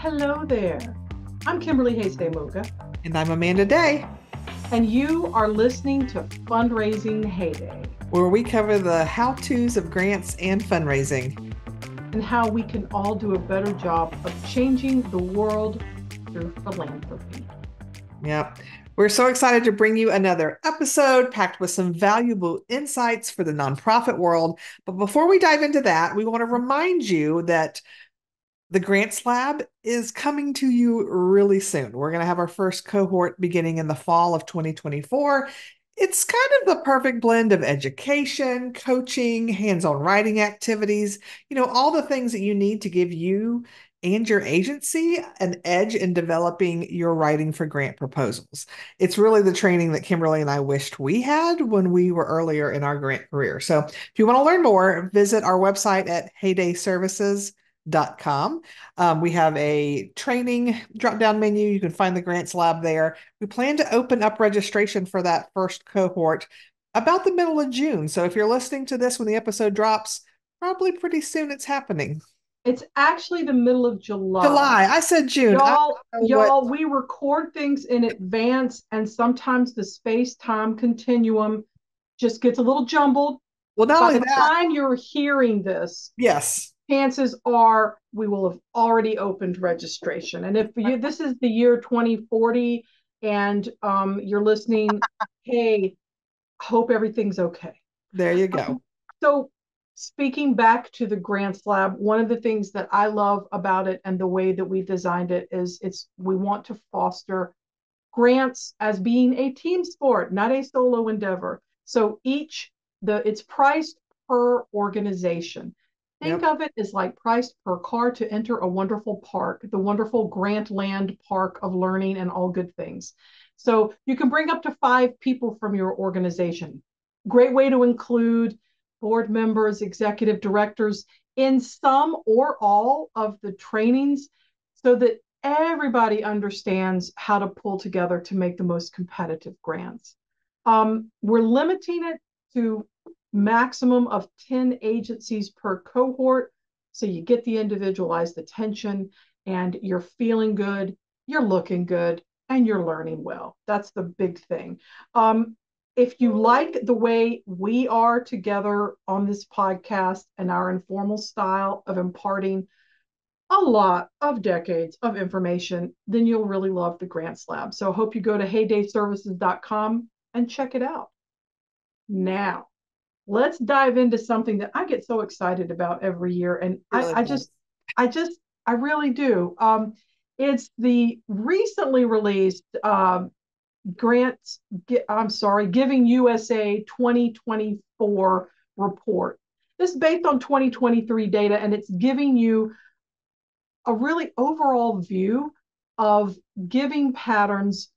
hello there. I'm Kimberly Haystamuga, And I'm Amanda Day, and you are listening to Fundraising Heyday, where we cover the how-tos of grants and fundraising. and how we can all do a better job of changing the world through philanthropy. Yep. We're so excited to bring you another episode packed with some valuable insights for the nonprofit world. But before we dive into that, we want to remind you that the Grants Lab is coming to you really soon. We're going to have our first cohort beginning in the fall of 2024. It's kind of the perfect blend of education, coaching, hands-on writing activities, all the things that you need to give you and your agency an edge in developing your writing for grant proposals. It's really the training that Kimberly and I wished we had when we were earlier in our grant career. So if you want to learn more, visit our website at heydayservices.com. We have a training drop-down menu. You can find the Grants Lab there. We plan to open up registration for that first cohort about the middle of June. So if you're listening to this when the episode drops, probably pretty soon it's happening. It's actually the middle of July. July. I said June. I Y'all, don't know what. y'all, we record things in advance, and sometimes the space-time continuum just gets a little jumbled. Well, not By only the that, time you're hearing this, yes. chances are we will have already opened registration. And if this is the year 2040 and you're listening, hey, hope everything's okay. There you go. So speaking back to the Grants Lab, one of the things that I love about it and the way that we designed it is we want to foster grants as being a team sport, not a solo endeavor. So it's priced per organization. Think Yep. of it as like priced per car to enter a wonderful park, the wonderful Grantland Park of learning and all good things. So you can bring up to 5 people from your organization. Great way to include board members, executive directors in some or all of the trainings so that everybody understands how to pull together to make the most competitive grants. We're limiting it to maximum of 10 agencies per cohort. So you get the individualized attention and you're feeling good, you're looking good, and you're learning well. That's the big thing. If you like the way we are together on this podcast and our informal style of imparting a lot of decades of information, then you'll really love the Grants Lab. So I hope you go to heydayservices.com and check it out. Now, let's dive into something that I get so excited about every year. And Really I really do. It's the recently released Giving USA 2024 report. This is based on 2023 data, and it's giving you a really overall view of giving patterns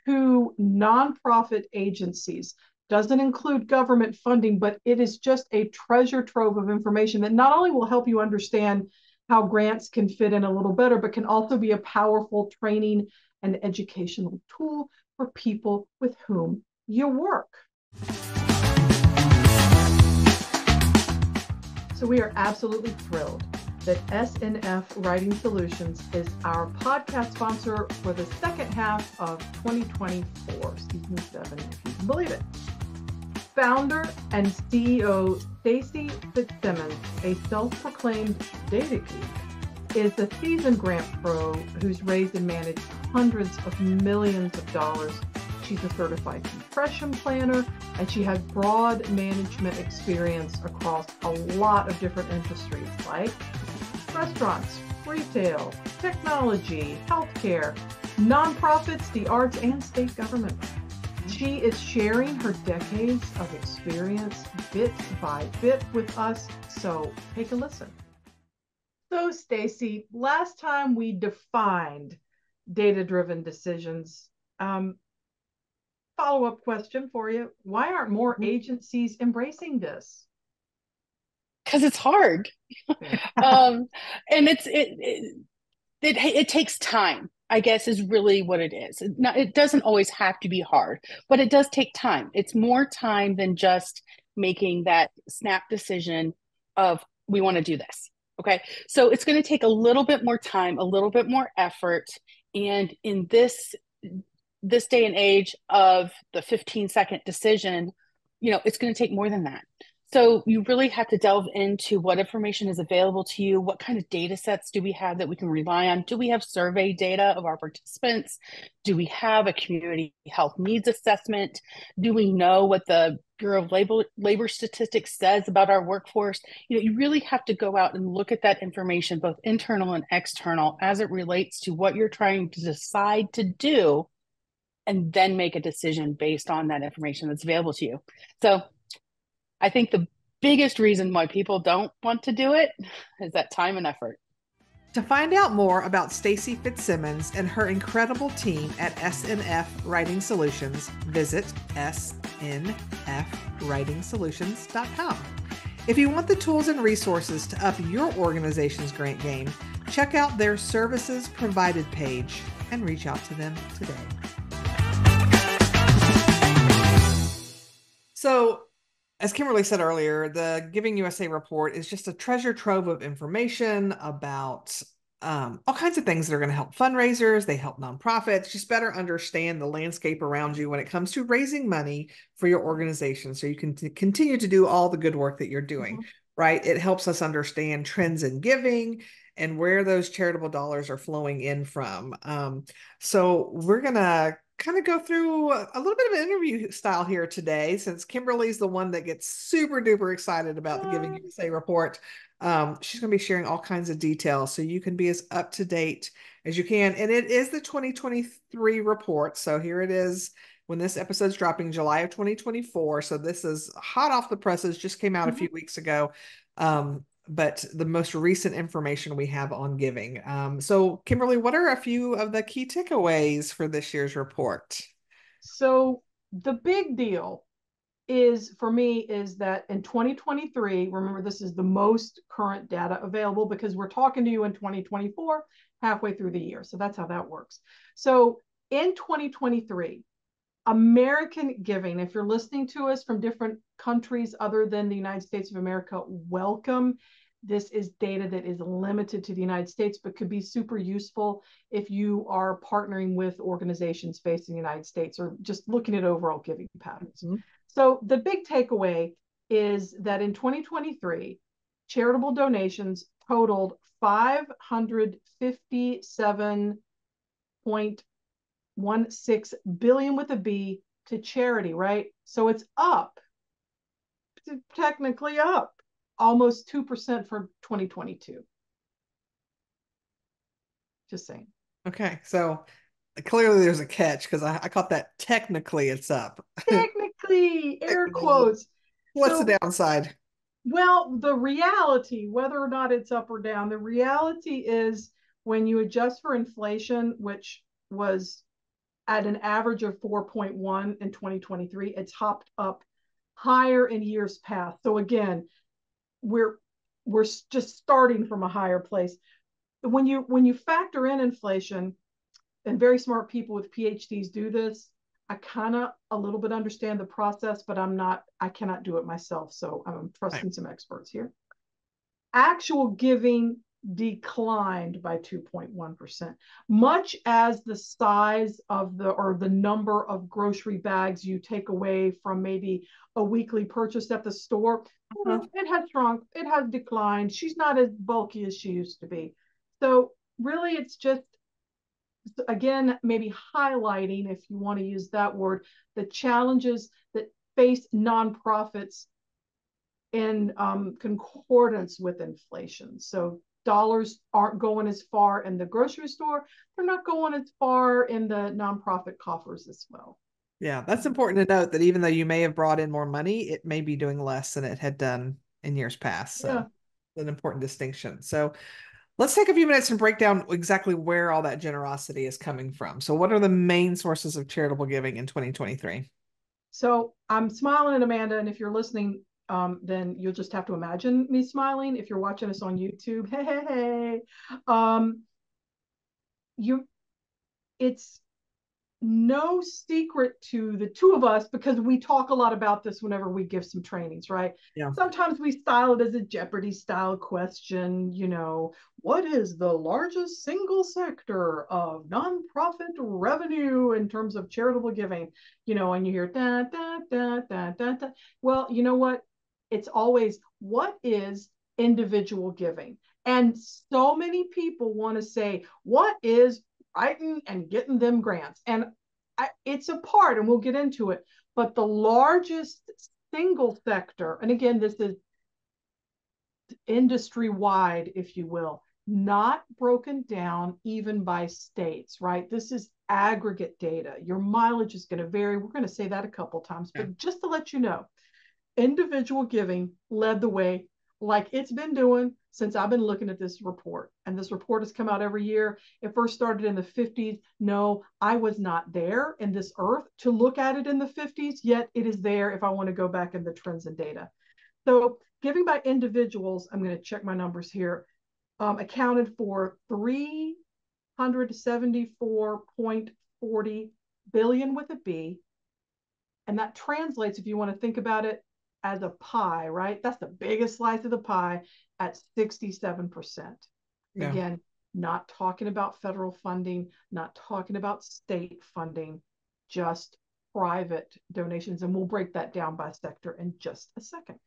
to nonprofit agencies. Doesn't include government funding, but it is just a treasure trove of information that not only will help you understand how grants can fit in a little better, but can also be a powerful training and educational tool for people with whom you work. So we are absolutely thrilled that SNF Writing Solutions is our podcast sponsor for the second half of 2024, season 7, if you can believe it. Founder and CEO Stacy Fitzsimmons, a self-proclaimed data geek, is a seasoned grant pro who's raised and managed hundreds of millions of dollars. She's a certified compression planner, and she has broad management experience across a lot of different industries like restaurants, retail, technology, healthcare, nonprofits, the arts, and state government. She is sharing her decades of experience bit by bit with us, so take a listen. So, Stacy, last time we defined data-driven decisions. Follow-up question for you. Why aren't more agencies embracing this? Because it's hard. And it takes time, I guess, is really what it is. It doesn't always have to be hard, but it does take time. It's more time than just making that snap decision of we want to do this. Okay. So it's going to take a little bit more time, a little bit more effort. And in this day and age of the 15-second decision, it's going to take more than that. So you really have to delve into what information is available to you. What kind of data sets do we have that we can rely on? Do we have survey data of our participants? Do we have a community health needs assessment? Do we know what the Bureau of Labor Statistics says about our workforce? You really have to go out and look at that information, both internal and external, as it relates to what you're trying to decide to do, and then make a decision based on that information that's available to you. So I think the biggest reason why people don't want to do it is that time and effort. To find out more about Stacy Fitzsimmons and her incredible team at SNF Writing Solutions, visit snfwritingsolutions.com. If you want the tools and resources to up your organization's grant game, check out their services provided page and reach out to them today. So, as Kimberly said earlier, the Giving USA report is just a treasure trove of information about all kinds of things that are going to help fundraisers. They help nonprofits just better understand the landscape around you when it comes to raising money for your organization, so you can continue to do all the good work that you're doing, right? It helps us understand trends in giving and where those charitable dollars are flowing in from. So we're going to kind of go through a little bit of an interview style here today, since Kimberly's the one that gets super duper excited about the Giving USA report. She's going to be sharing all kinds of details so you can be as up to date as you can. And it is the 2023 report. So here it is when this episode's dropping, July of 2024. So this is hot off the presses, just came out a few weeks ago. But the most recent information we have on giving. So Kimberly, what are a few of the key takeaways for this year's report? So the big deal is, for me, is that in 2023, remember, this is the most current data available because we're talking to you in 2024, halfway through the year. So that's how that works. So in 2023, American giving, if you're listening to us from different countries other than the United States of America, welcome. This is data that is limited to the United States, but could be super useful if you are partnering with organizations based in the United States or just looking at overall giving patterns. So the big takeaway is that in 2023, charitable donations totaled $557.16 billion with a B to charity, right? So it's up, technically up almost 2% for 2022. Just saying. Okay, so clearly there's a catch, because I caught that technically it's up. Technically, air quotes. What's the downside? Well, the reality, whether or not it's up or down, the reality is when you adjust for inflation, which was at an average of 4.1 in 2023, it's hopped up higher in years past. So again, we're just starting from a higher place. When you factor in inflation, and very smart people with PhDs do this, I kind of a little bit understand the process, but I cannot do it myself. So I'm trusting some experts here. Actual giving declined by 2.1%, much as the size of the number of grocery bags you take away from maybe a weekly purchase at the store. It has shrunk, it has declined. She's not as bulky as she used to be. So really, it's just, again, maybe highlighting, if you want to use that word, the challenges that face nonprofits in concordance with inflation. So dollars aren't going as far in the grocery store. They're not going as far in the nonprofit coffers as well. Yeah, that's important to note, that even though you may have brought in more money, it may be doing less than it had done in years past. So an important distinction. So let's take a few minutes and break down exactly where all that generosity is coming from. So what are the main sources of charitable giving in 2023? So I'm smiling at Amanda, and if you're listening, then you'll just have to imagine me smiling. If you're watching us on YouTube, hey. It's no secret to the two of us, because we talk a lot about this whenever we give some trainings, right? Yeah. Sometimes we style it as a Jeopardy style question, what is the largest single sector of nonprofit revenue in terms of charitable giving? And you hear da da da da da da. Well, you know what? It's always, what is individual giving? And so many people want to say, what is writing and getting them grants? And it's a part, and we'll get into it, but the largest single sector, and again, this is industry wide, if you will, not broken down even by states, right? This is aggregate data. Your mileage is going to vary. We're going to say that a couple times, but just to let you know, individual giving led the way, like it's been doing since I've been looking at this report. And this report has come out every year. It first started in the 50s. No, I was not there in this earth to look at it in the 50s, yet it is there if I want to go back in the trends and data. So giving by individuals, I'm going to check my numbers here, accounted for 374.40 billion with a B. And that translates, if you want to think about it, as a pie, right? That's the biggest slice of the pie at 67%. Yeah. Again, not talking about federal funding, not talking about state funding, just private donations. And we'll break that down by sector in just a second.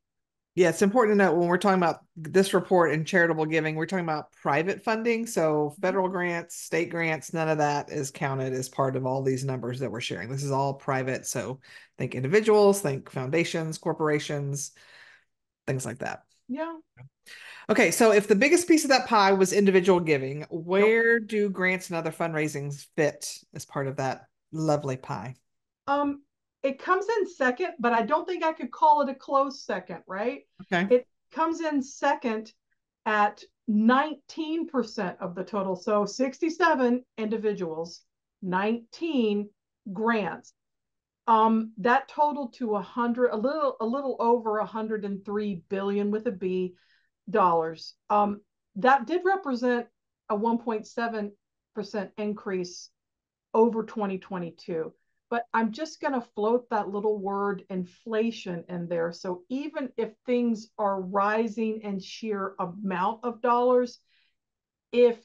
Yeah, it's important to note when we're talking about this report and charitable giving, we're talking about private funding. So federal grants, state grants, none of that is counted as part of all these numbers that we're sharing. This is all private. So think individuals, think foundations, corporations, things like that. Yeah. Okay, so if the biggest piece of that pie was individual giving, where do grants and other fundraisings fit as part of that lovely pie? It comes in second, but I don't think I could call it a close second, right? Okay. It comes in second at 19% of the total. So 67 individuals, 19 grants. That totaled to a little over 103 billion with a B dollars. That did represent a 1.7% increase over 2022. But I'm just going to float that little word inflation in there. So even if things are rising in sheer amount of dollars, if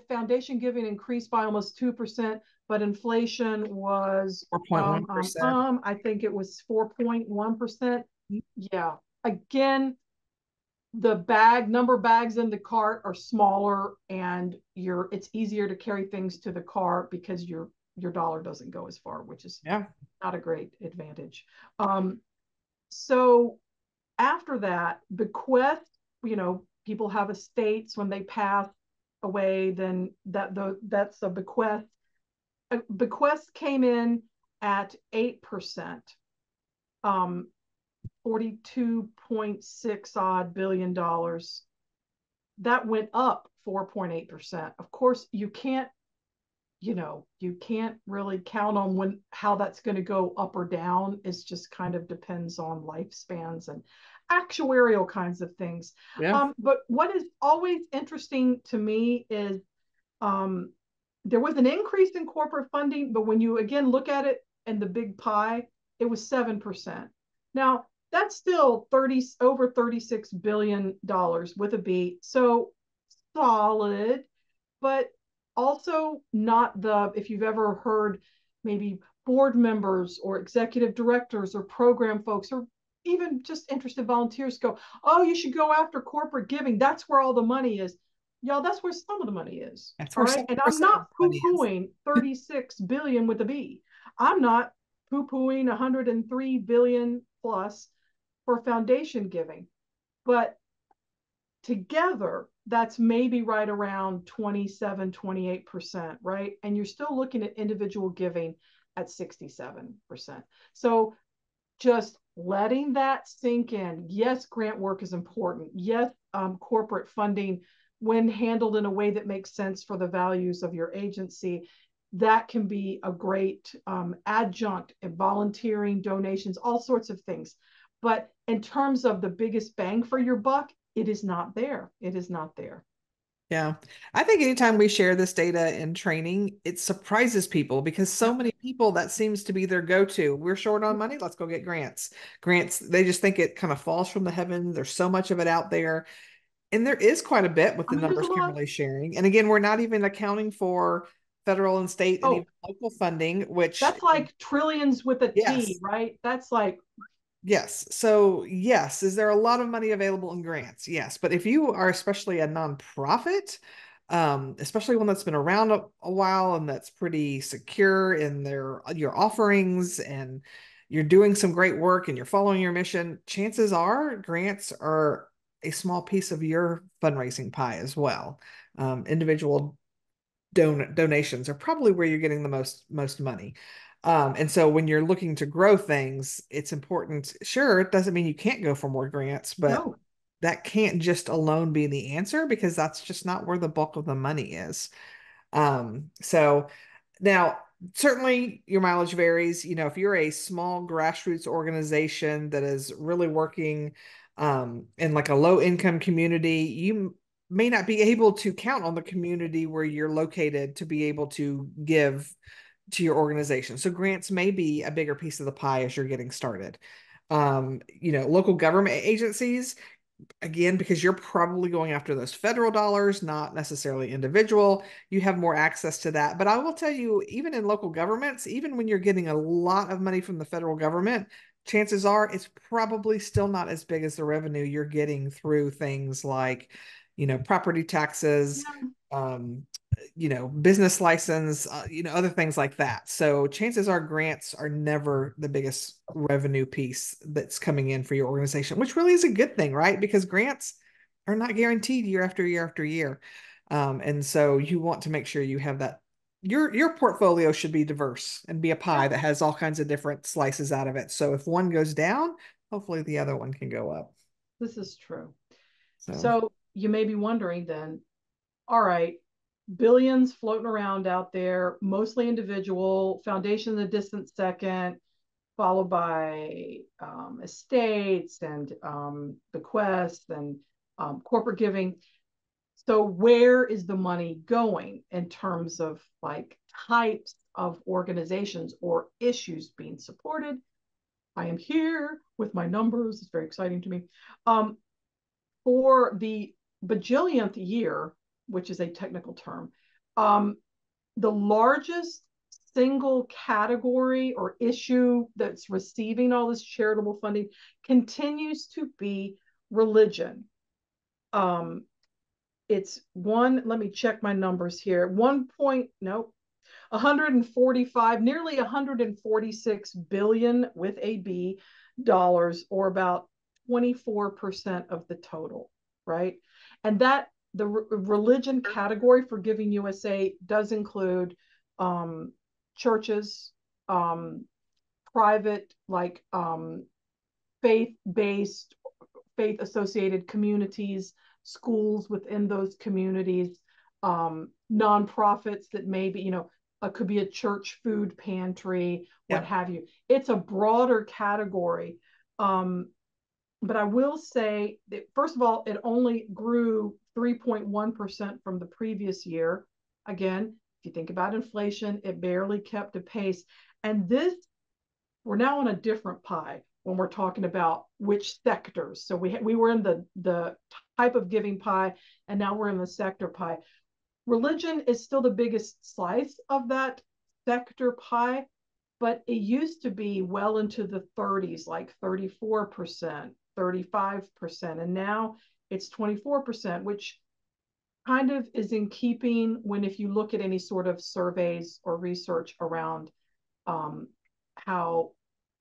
foundation giving increased by almost 2%, but inflation was 4.1%. I think it was 4.1%. Yeah. Again, the number of bags in the cart are smaller, and it's easier to carry things to the car because your dollar doesn't go as far, which is not a great advantage. So after that, bequest, people have estates when they pass away, then that's a bequest. A bequest came in at 8%, 42.6 odd billion dollars. That went up 4.8%. Of course, you can't really count on how that's going to go up or down. It just kind of depends on lifespans and actuarial kinds of things. Yeah. But what is always interesting to me is there was an increase in corporate funding, but when you again look at it in the big pie, it was 7%. Now that's still over $36 billion with a B. So solid, but also not if you've ever heard maybe board members or executive directors or program folks or even just interested volunteers go, oh, you should go after corporate giving. That's where all the money is. Y'all, that's where some of the money is. That's all right. And I'm not poo-pooing 36 billion with a B. I'm not poo-pooing 103 billion plus for foundation giving. But together, that's maybe right around 27, 28%, right? And you're still looking at individual giving at 67%. So just letting that sink in. Yes, grant work is important. Yes, corporate funding, when handled in a way that makes sense for the values of your agency, that can be a great adjunct in volunteering, donations, all sorts of things. But in terms of the biggest bang for your buck, it is not there. It is not there. Yeah. I think anytime we share this data in training, it surprises people because so Yep. many people that seems to be their go-to. We're short on money, let's go get grants. Grants, they just think it kind of falls from the heavens. There's so much of it out there. And there is quite a bit with I the mean, there's a numbers lot. Kimberly's sharing. And again, we're not even accounting for federal and state and even Oh, local funding, which, that's like trillions with a T, yes, right? That's like, yes. So, yes, is there a lot of money available in grants? Yes. But if you are especially a nonprofit, especially one that's been around a while and that's pretty secure in your offerings and you're doing some great work and you're following your mission, chances are grants are a small piece of your fundraising pie as well. Individual donations are probably where you're getting the most money. And so when you're looking to grow things, it's important. Sure, it doesn't mean you can't go for more grants, but no. that can't just alone be the answer because that's just not where the bulk of the money is. So now, certainly your mileage varies. You know, if you're a small grassroots organization that is really working in like a low income community, you may not be able to count on the community where you're located to be able to give to your organization. So grants may be a bigger piece of the pie as you're getting started. You know, local government agencies, again, because you're probably going after those federal dollars, not necessarily individual, you have more access to that. But I will tell you, even in local governments, even when you're getting a lot of money from the federal government, chances are it's probably still not as big as the revenue you're getting through things like, you know, property taxes, Yeah. um, you know, business license, you know, other things like that. So chances are grants are never the biggest revenue piece that's coming in for your organization, which really is a good thing, right? Because grants are not guaranteed year after year after year. And so you want to make sure you have that. Your portfolio should be diverse and be a Yeah, pie that has all kinds of different slices out of it. So if one goes down, hopefully the other one can go up. this is true. So So you may be wondering then, all right, billions floating around out there, mostly individual, foundation in the distant second, followed by estates and bequests and corporate giving. So where is the money going in terms of like types of organizations or issues being supported? I am here with my numbers. It's very exciting to me. Um, for the bajillionth year, which is a technical term, um, the largest single category or issue that's receiving all this charitable funding continues to be religion. Um, it's one, let me check my numbers here. 145, nearly 146 billion with a B dollars, or about 24% of the total, right? And that the religion category for Giving USA does include churches, um, private, like faith-based, faith-associated communities, schools within those communities, nonprofits that maybe, could be a church food pantry, what yeah, have you. It's a broader category. But I will say that, first of all, it only grew 3.1% from the previous year. Again, if you think about inflation, it barely kept a pace. And this, we're now on a different pie when we're talking about which sectors. So we were in the type of giving pie, and now we're in the sector pie. Religion is still the biggest slice of that sector pie, but it used to be well into the 30s, like 34%, 35%, and now it's 24%, which kind of is in keeping when, if you look at any sort of surveys or research around how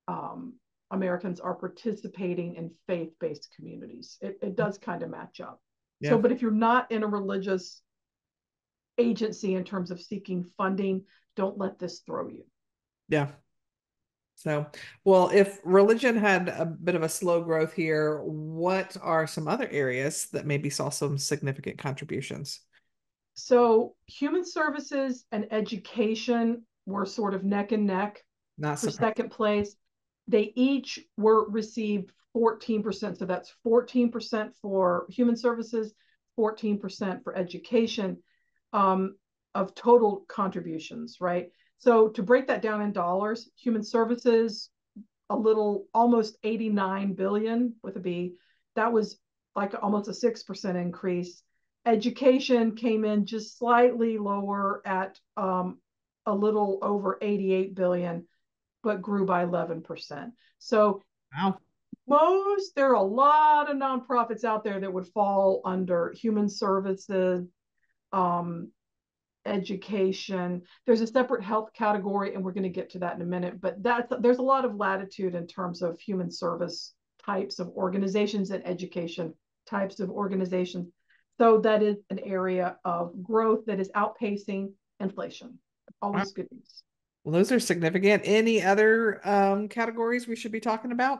um, Americans are participating in faith-based communities. It does kind of match up. So, yeah, but if you're not in a religious agency in terms of seeking funding, don't let this throw you. yeah. So, well, if religion had a bit of a slow growth here, what are some other areas that maybe saw some significant contributions? So, human services and education were sort of neck and neck Not for surprising. second place. They each were received 14%. So that's 14% for human services, 14% for education of total contributions, right? So to break that down in dollars, human services, almost 89 billion with a B. That was like almost a 6% increase. Education came in just slightly lower at a little over 88 billion, but grew by 11%. So Wow. there are a lot of nonprofits out there that would fall under human services, um, education. There's a separate health category, and we're going to get to that in a minute, but there's a lot of latitude in terms of human service types of organizations and education types of organizations. So that is an area of growth that is outpacing inflation. Wow. Always good news. Well, those are significant. Any other categories we should be talking about?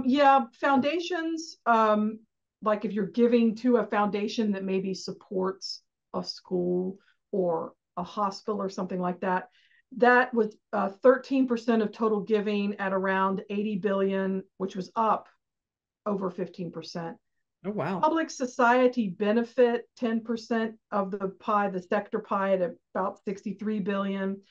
Yeah, foundations, like if you're giving to a foundation that maybe supports a school or a hospital or something like that, that was 13% of total giving at around 80 billion, which was up over 15%. Oh, wow. Public society benefit, 10% of the pie, the sector pie at about 63 billion.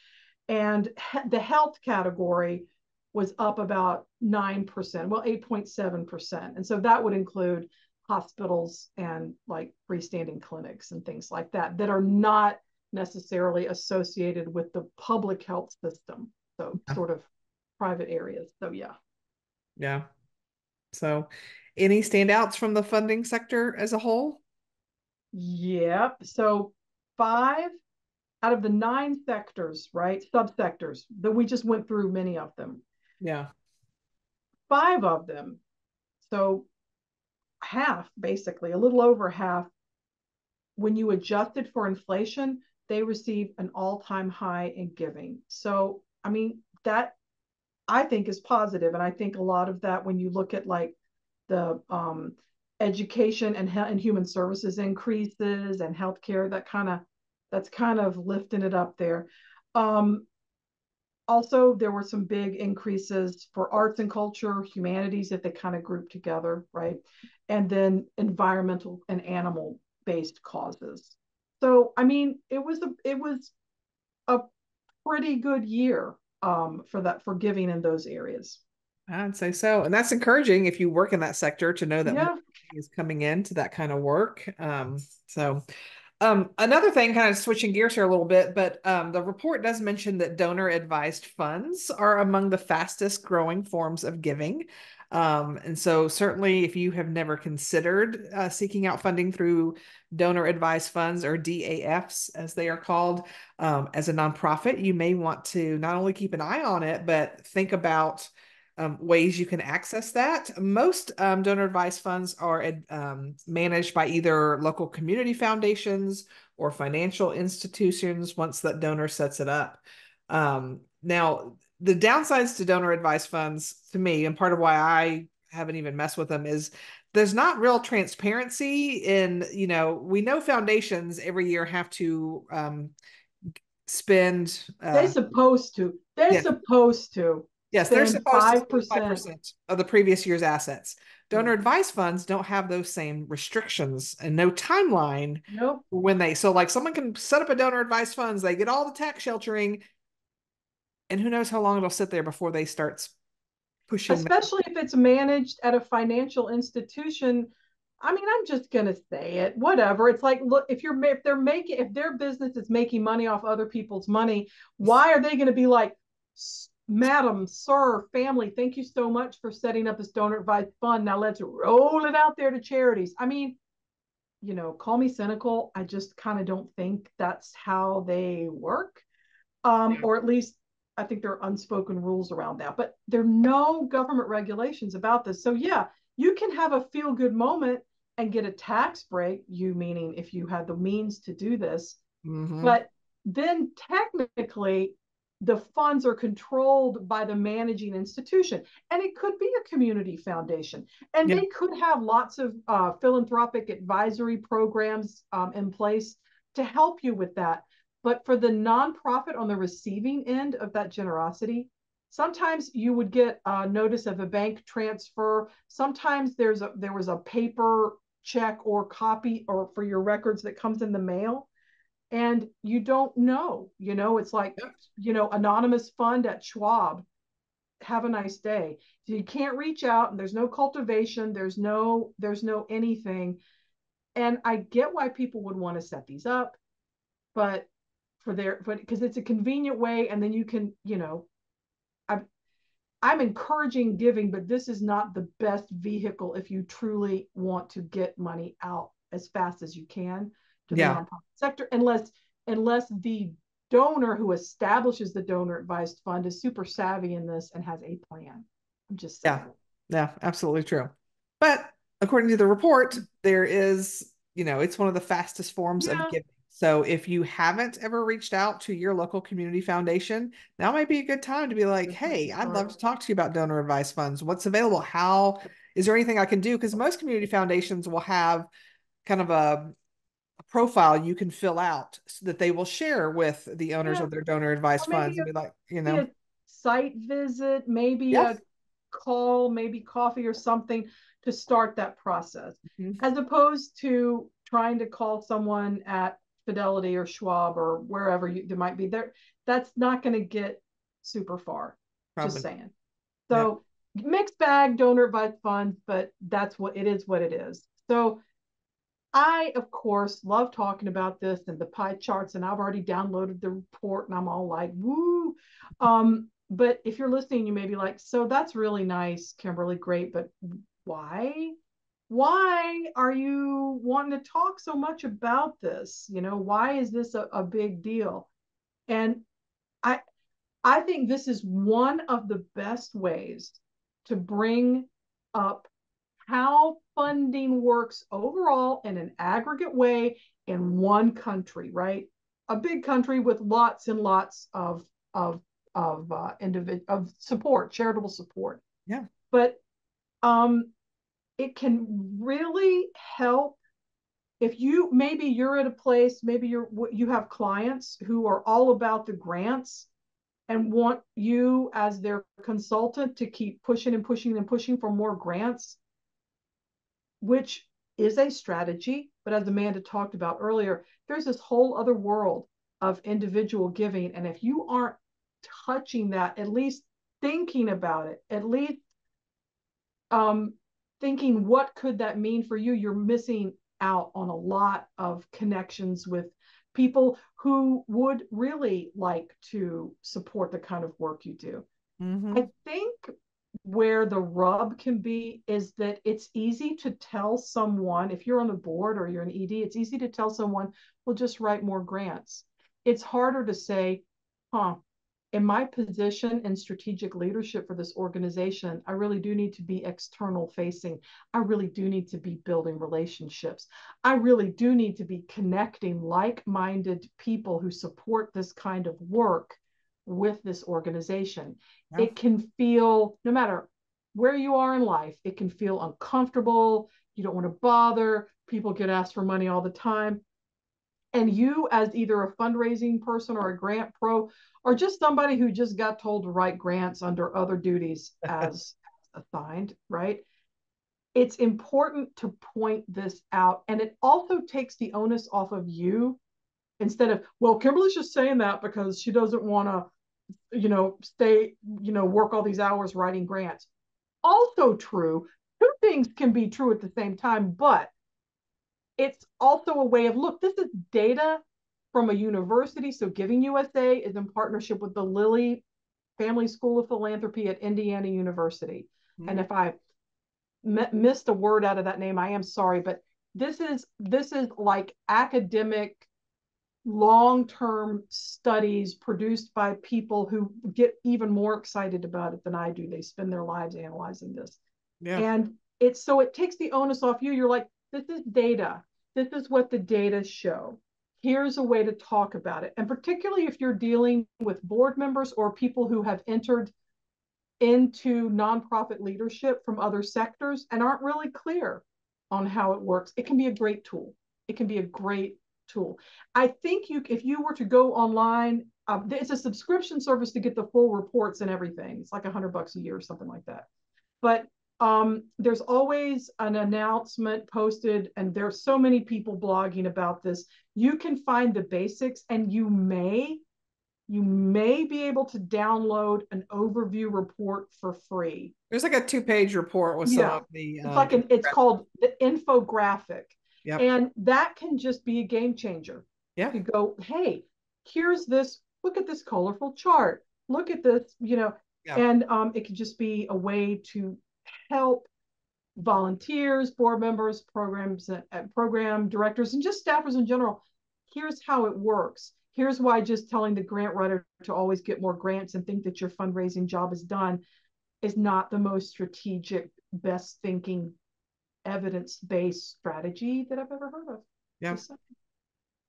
And the health category was up about 9%, well, 8.7%. And so that would include hospitals and like freestanding clinics and things like that that are not necessarily associated with the public health system. So sort of private areas. So yeah. Yeah. So any standouts from the funding sector as a whole? Yep. So 5 out of the 9 sectors, right? Subsectors that we just went through many of them. Yeah. 5 of them. So half, basically, a little over half, when you adjusted for inflation, they received an all-time high in giving. So, I mean, that I think is positive. And I think a lot of that, when you look at like the education and human services increases and healthcare, that's kind of lifting it up there. Also, there were some big increases for arts and culture, humanities, that they kind of grouped together, right? And then environmental and animal based causes. So, I mean, it was a pretty good year for giving in those areas. I'd say so. And that's encouraging if you work in that sector to know that more Yeah. money is coming into that kind of work. Another thing, kind of switching gears here a little bit, but the report does mention that donor advised funds are among the fastest growing forms of giving. And so certainly if you have never considered seeking out funding through donor advised funds, or DAFs as they are called, as a nonprofit, you may want to not only keep an eye on it, but think about ways you can access that. Most donor advised funds are managed by either local community foundations or financial institutions once that donor sets it up. Now, the downsides to donor advised funds, to me, and part of why I haven't even messed with them, is there's not real transparency in, we know foundations every year have to spend. They're supposed to. They're Yeah. supposed to Yes, they're spend supposed to spend 5%. 5% of the previous year's assets. Donor Right. advised funds don't have those same restrictions and no timeline Nope. so like someone can set up a donor advised funds, they get all the tax sheltering, and who knows how long it'll sit there before they start pushing that. Especially if it's managed at a financial institution. I mean, I'm just gonna say it. Whatever. It's like, look, if their business is making money off other people's money, why are they going to be like, Madam, sir, family, thank you so much for setting up this donor advised fund. Now let's roll it out there to charities. I mean, call me cynical. I just kind of don't think that's how they work. Or at least I think there are unspoken rules around that, but there are no government regulations about this. So yeah, you can have a feel good moment and get a tax break, you meaning if you had the means to do this. Mm-hmm. But then technically the funds are controlled by the managing institution, and it could be a community foundation, and they could have lots of philanthropic advisory programs in place to help you with that. But for the nonprofit on the receiving end of that generosity, sometimes you would get a notice of a bank transfer. Sometimes there was a paper check or copy or for your records that comes in the mail, and you don't know, it's like, anonymous fund at Schwab, have a nice day. So you can't reach out, and there's no cultivation, there's no anything. And I get why people would want to set these up, but because it's a convenient way, and then you can, I'm encouraging giving, but this is not the best vehicle if you truly want to get money out as fast as you can to the nonprofit sector, unless the donor who establishes the donor advised fund is super savvy in this and has a plan. I'm just saying. Yeah, absolutely true. But according to the report, there is, it's one of the fastest forms of giving. So if you haven't ever reached out to your local community foundation, now might be a good time to be like, hey, I'd love to talk to you about donor advised funds. What's available? Is there anything I can do? Because most community foundations will have kind of a profile you can fill out so that they will share with the owners of their donor advised funds and be like, a site visit, maybe a call, maybe coffee or something to start that process, as opposed to trying to call someone at Fidelity or Schwab or wherever they might be there. That's not going to get super far. Probably. Just saying. So mixed bag, donor advised funds, but that's what it is. So I, of course, love talking about this and the pie charts, and I've already downloaded the report, and I'm all like, woo. But if you're listening, you may be like, so that's really nice, Kimberly, great, but why? Why are you wanting to talk so much about this? Why is this a big deal? And I think this is one of the best ways to bring up how funding works overall in an aggregate way in one country, right? A big country with lots and lots of support, charitable support. Yeah. But it can really help if maybe you're at a place, maybe you have clients who are all about the grants and want you as their consultant to keep pushing and pushing and pushing for more grants, which is a strategy. But as Amanda talked about earlier, there's this whole other world of individual giving. And if you aren't touching that, at least thinking about it, at least thinking what could that mean for you, you're missing out on a lot of connections with people who would really like to support the kind of work you do. I think where the rub can be is that it's easy to tell someone, if you're on the board or you're an ED, it's easy to tell someone, well, just write more grants. It's harder to say, in my position in strategic leadership for this organization, I really do need to be external facing. I really do need to be building relationships. I really do need to be connecting like-minded people who support this kind of work with this organization. It can feel, no matter where you are in life, it can feel uncomfortable. You don't want to bother. People get asked for money all the time. And you, as either a fundraising person or a grant pro, or just somebody who just got told to write grants under other duties as assigned, right? It's important to point this out. And it also takes the onus off of you, instead of, well, Kimberly's just saying that because she doesn't want to, stay, work all these hours writing grants. Also true. Two things can be true at the same time, but it's also a way of, look, this is data from a university. So Giving USA is in partnership with the Lilly Family School of Philanthropy at Indiana University. And if I missed a word out of that name, I am sorry, but this is like academic long-term studies produced by people who get even more excited about it than I do. They spend their lives analyzing this. And it takes the onus off you. You're like, this is data. This is what the data show. Here's a way to talk about it. And particularly if you're dealing with board members or people who have entered into nonprofit leadership from other sectors and aren't really clear on how it works, it can be a great tool. It can be a great tool. I think if you were to go online, it's a subscription service to get the full reports and everything. It's like $100 a year or something like that. But There's always an announcement posted, and there's so many people blogging about this. You can find the basics, and you may be able to download an overview report for free. There's like a 2-page report with some of the it's called the infographic. Yep. And that can just be a game changer. Yeah. You go, hey, here's this, look at this colorful chart. Look at this, and it can just be a way to help volunteers, board members, program directors, and just staffers in general. Here's how it works. Here's why just telling the grant writer to always get more grants and think that your fundraising job is done is not the most strategic, best thinking, evidence-based strategy that I've ever heard of. Yeah.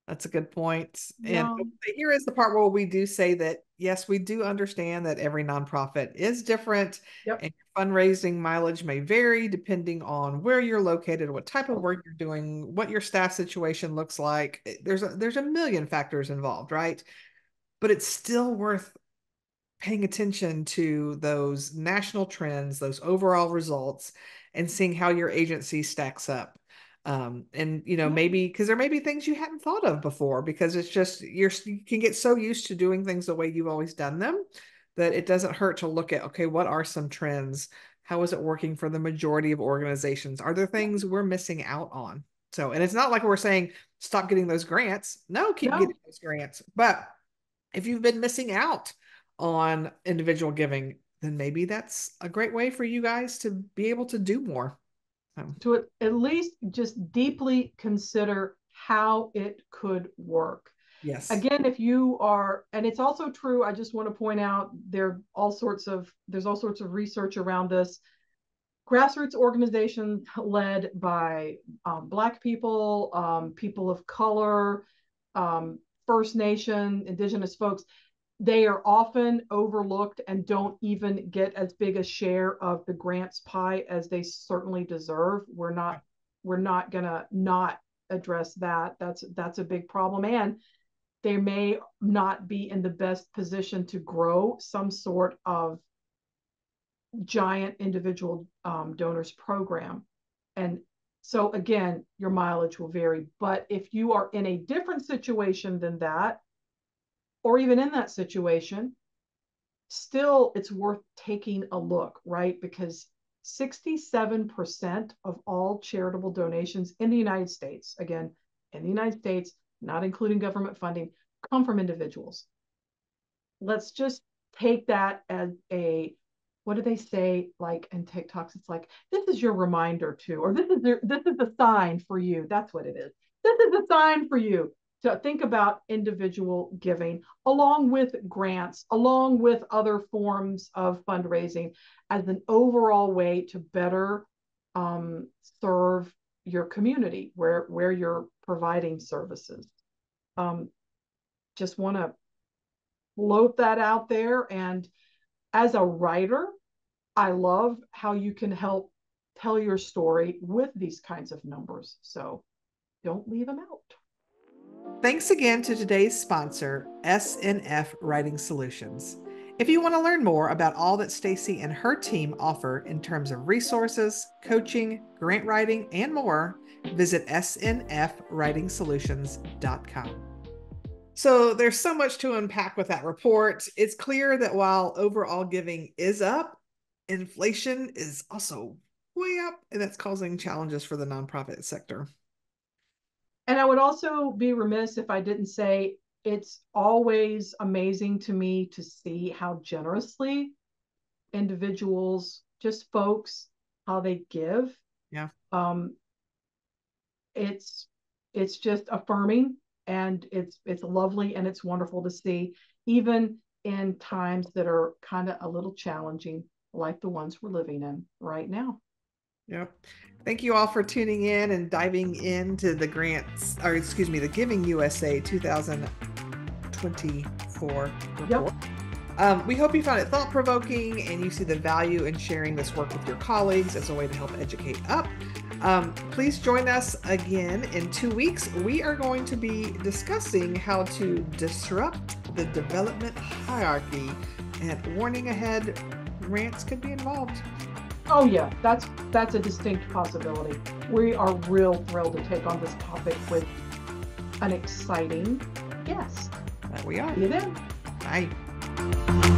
That's a good point. Yeah. And here is the part where we do say that, yes, we do understand that every nonprofit is different. Yep. And fundraising mileage may vary depending on where you're located, what type of work you're doing, what your staff situation looks like. There's a million factors involved, right? But it's still worth paying attention to those national trends, those overall results, and seeing how your agency stacks up. And maybe because there may be things you hadn't thought of before, because it's just you can get so used to doing things the way you've always done them that it doesn't hurt to look at, okay, what are some trends? How is it working for the majority of organizations? Are there things we're missing out on? So, and it's not like we're saying stop getting those grants. No, keep getting those grants. But if you've been missing out on individual giving, then maybe that's a great way for you guys to be able to do more. To at least just deeply consider how it could work. Yes. Again, if you are, and it's also true, I just want to point out there's all sorts of research around this. Grassroots organizations led by Black people, people of color, First Nation, Indigenous folks, they are often overlooked and don't even get as big a share of the grants pie as they certainly deserve. We're not gonna not address that. That's a big problem. And they may not be in the best position to grow some sort of giant individual donors program. And so again, your mileage will vary. But if you are in a different situation than that, or even in that situation, still it's worth taking a look, right? Because 67% of all charitable donations in the United States, again, in the United States, not including government funding, come from individuals. Let's just take that as what do they say, like in TikToks? It's like, this is your reminder to, or this is a sign for you. That's what it is. This is a sign for you to think about individual giving, along with grants, along with other forms of fundraising, as an overall way to better serve your community where you're providing services. Just want to float that out there. And as a writer, I love how you can help tell your story with these kinds of numbers. So don't leave them out. Thanks again to today's sponsor, SNF Writing Solutions. If you want to learn more about all that Stacy and her team offer in terms of resources, coaching, grant writing, and more, visit snfwritingsolutions.com. So there's so much to unpack with that report. It's clear that while overall giving is up, inflation is also way up, and that's causing challenges for the nonprofit sector. And I would also be remiss if I didn't say it's always amazing to me to see how generously individuals, just folks, how they give. Yeah. It's just affirming, and it's lovely, and it's wonderful to see, even in times that are kind of a little challenging, like the ones we're living in right now. Yep. Thank you all for tuning in and diving into the Giving USA 2024 report. Yep. We hope you found it thought-provoking and you see the value in sharing this work with your colleagues as a way to help educate up. Please join us again in 2 weeks. We are going to be discussing how to disrupt the development hierarchy, and warning ahead, grants could be involved. Oh yeah, that's a distinct possibility. We are real thrilled to take on this topic with an exciting guest. That we are. See you then. Bye.